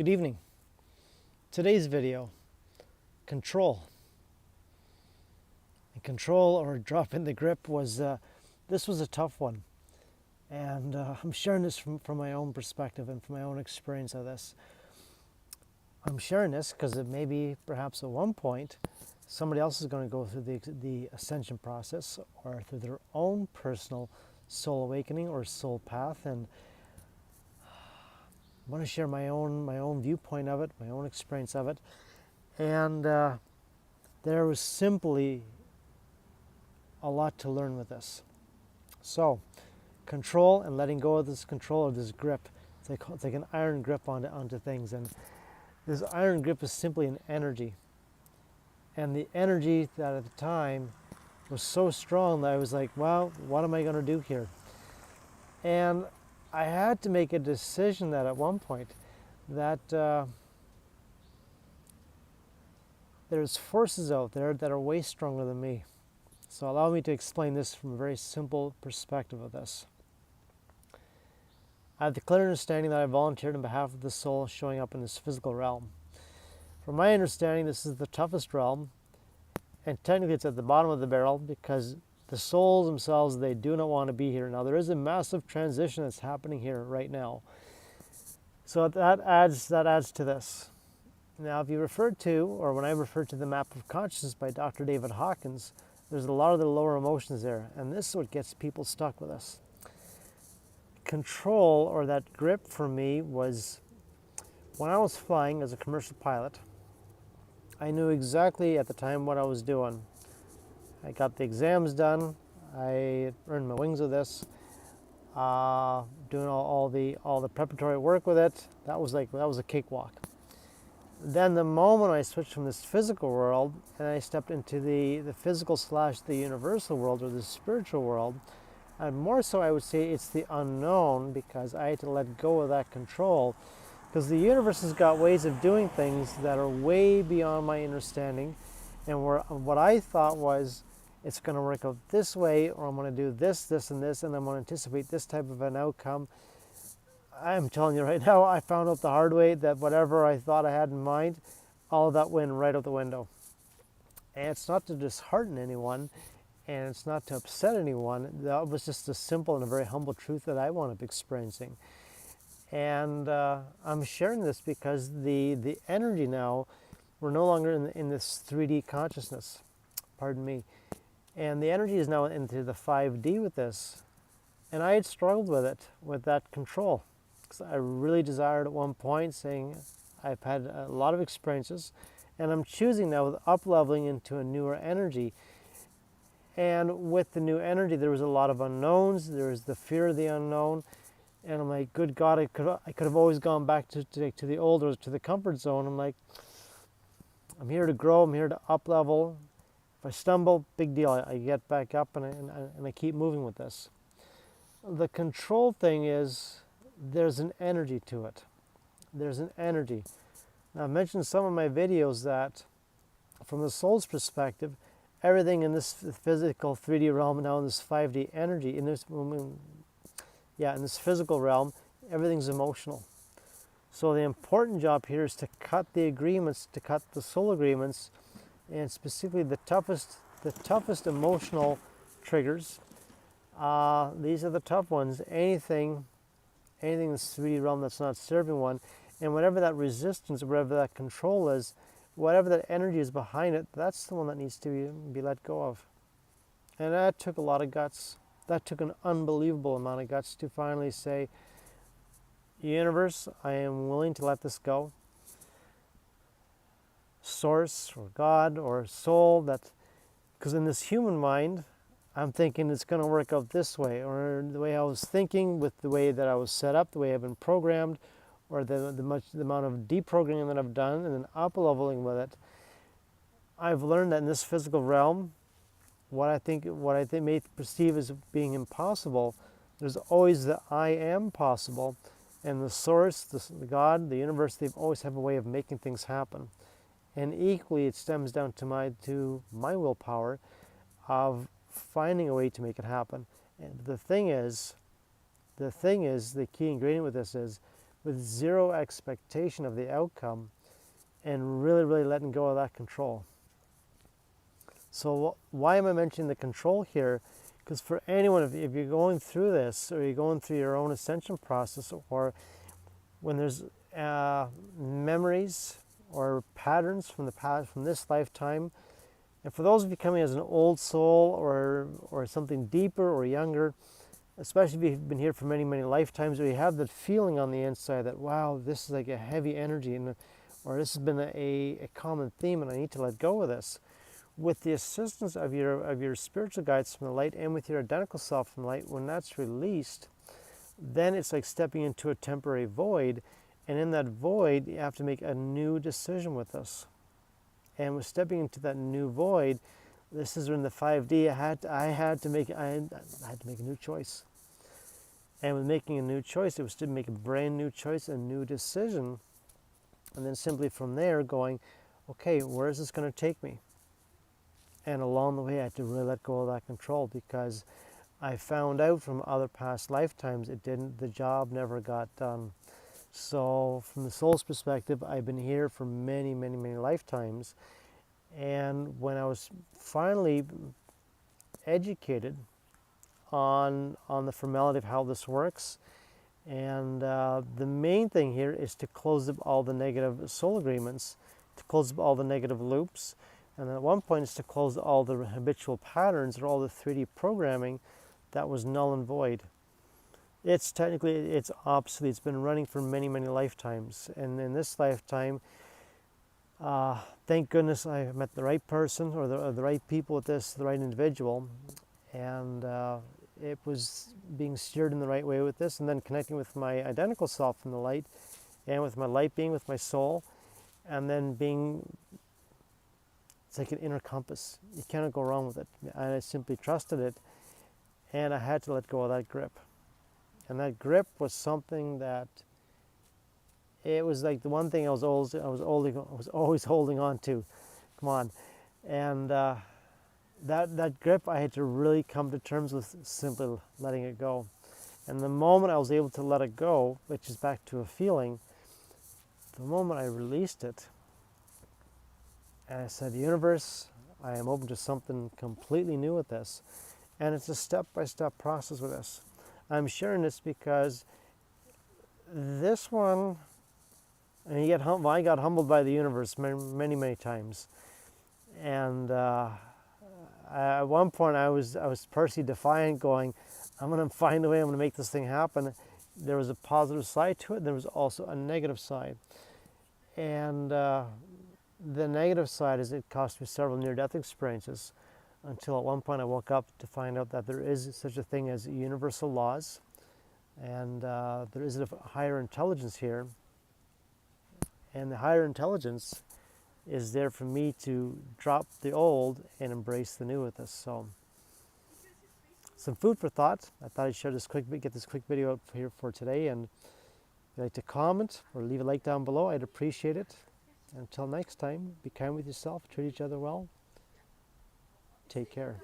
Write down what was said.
Good evening. Today's video, control. And control or dropping the grip this was a tough one. And I'm sharing this from my own perspective and from my own experience of this. I'm sharing this because it may be perhaps at one point somebody else is going to go through the ascension process or through their own personal soul awakening or soul path, and I want to share my own viewpoint of it, my own experience of it. And there was simply a lot to learn with this. So, control and letting go of this control or this grip. It's like an iron grip onto things. And this iron grip is simply an energy. And the energy that at the time was so strong that I was like, well, what am I going to do here? And I had to make a decision that at one point that there's forces out there that are way stronger than me. So allow me to explain this from a very simple perspective of this. I have the clear understanding that I volunteered on behalf of the soul showing up in this physical realm. From my understanding, this is the toughest realm, and technically it's at the bottom of the barrel because the souls themselves, they do not want to be here. Now there is a massive transition that's happening here right now. So that adds to this. Now if you refer to, or when I refer to the map of consciousness by Dr. David Hawkins, there's a lot of the lower emotions there, and this is what gets people stuck with us. Control, or that grip for me, was when I was flying as a commercial pilot. I knew exactly at the time what I was doing. I got the exams done. I earned my wings with this. Doing all the preparatory work with it. That was a cakewalk. Then the moment I switched from this physical world and I stepped into the physical / the universal world or the spiritual world, and more so I would say it's the unknown, because I had to let go of that control, because the universe has got ways of doing things that are way beyond my understanding, and what I thought was it's going to work out this way, or I'm going to do this, this, and this, and I'm going to anticipate this type of an outcome. I'm telling you right now, I found out the hard way that whatever I thought I had in mind, all of that went right out the window. And it's not to dishearten anyone, and it's not to upset anyone. That was just a simple and a very humble truth that I wound up experiencing. And I'm sharing this because the energy now, we're no longer in this 3D consciousness, pardon me. And the energy is now into the 5D with this. And I had struggled with it, with that control. Because I really desired at one point, saying I've had a lot of experiences, and I'm choosing now with up-leveling into a newer energy. And with the new energy, there was a lot of unknowns. There was the fear of the unknown. And I'm like, good God, I could have always gone back to the old, or to the comfort zone. I'm like, I'm here to grow. I'm here to up-level. If I stumble, big deal. I get back up and I keep moving with this. The control thing is, there's an energy to it. There's an energy. Now, I've mentioned in some of my videos that from the soul's perspective, everything in this physical 3D realm, now in this 5D energy, in this physical realm, everything's emotional. So the important job here is to cut the agreements, to cut the soul agreements, and specifically the toughest emotional triggers. These are the tough ones. Anything in this 3D realm that's not serving one, and whatever that resistance, whatever that control is, whatever that energy is behind it, that's the one that needs to be let go of. And that took a lot of guts. That took an unbelievable amount of guts to finally say, universe, I am willing to let this go. Source, or God, or soul, because in this human mind, I'm thinking it's going to work out this way, or the way I was thinking, with the way that I was set up, the way I've been programmed, or the amount of deprogramming that I've done, and then up-leveling with it. I've learned that in this physical realm, what I think may perceive as being impossible, there's always the I am possible, and the source, the God, the universe, they always have a way of making things happen. And equally, it stems down to my willpower of finding a way to make it happen. And the thing is, the key ingredient with this is, with zero expectation of the outcome, and really, really letting go of that control. So why am I mentioning the control here? Because for anyone, if you're going through this, or you're going through your own ascension process, or when there's memories or patterns from the past, from this lifetime, and for those of you coming as an old soul, or something deeper or younger, especially if you've been here for many, many lifetimes, or you have that feeling on the inside that, wow, this is like a heavy energy, or this has been a common theme, and I need to let go of this. With the assistance of your spiritual guides from the light, and with your identical self from the light, when that's released, then it's like stepping into a temporary void, and in that void, you have to make a new decision with us. And with stepping into that new void, this is in the 5D. I had to make a new choice. And with making a new choice, it was to make a brand new choice, a new decision, and then simply from there going, okay, where is this going to take me? And along the way, I had to really let go of that control, because I found out from other past lifetimes the job never got done. So from the soul's perspective, I've been here for many, many, many lifetimes. And when I was finally educated on the formality of how this works, and the main thing here is to close up all the negative soul agreements, to close up all the negative loops, and at one point it's to close all the habitual patterns, or all the 3D programming that was null and void. It's obsolete. It's been running for many, many lifetimes, and in this lifetime, thank goodness I met the right person, or the right people with this, the right individual, and it was being steered in the right way with this, and then connecting with my identical self in the light, and with my light being, with my soul, and then it's like an inner compass. You cannot go wrong with it. And I simply trusted it, and I had to let go of that grip. And that grip was something that, it was like the one thing I was always holding on to. Come on. And that grip, I had to really come to terms with simply letting it go. And the moment I was able to let it go, which is back to a feeling, the moment I released it, and I said, universe, I am open to something completely new with this. And it's a step-by-step process with this. I'm sharing this because this one, and I got humbled by the universe many, many times. And at one point I was personally defiant, going, I'm going to find a way, I'm going to make this thing happen. There was a positive side to it, there was also a negative side. And the negative side is it cost me several near-death experiences, until at one point I woke up to find out that there is such a thing as universal laws, and there is a higher intelligence here, and the higher intelligence is there for me to drop the old and embrace the new with this. So, some food for thought. I thought I'd share get this quick video up here for today, and if you'd like to comment or leave a like down below, I'd appreciate it. Until next time, be kind with yourself, treat each other well. Take care.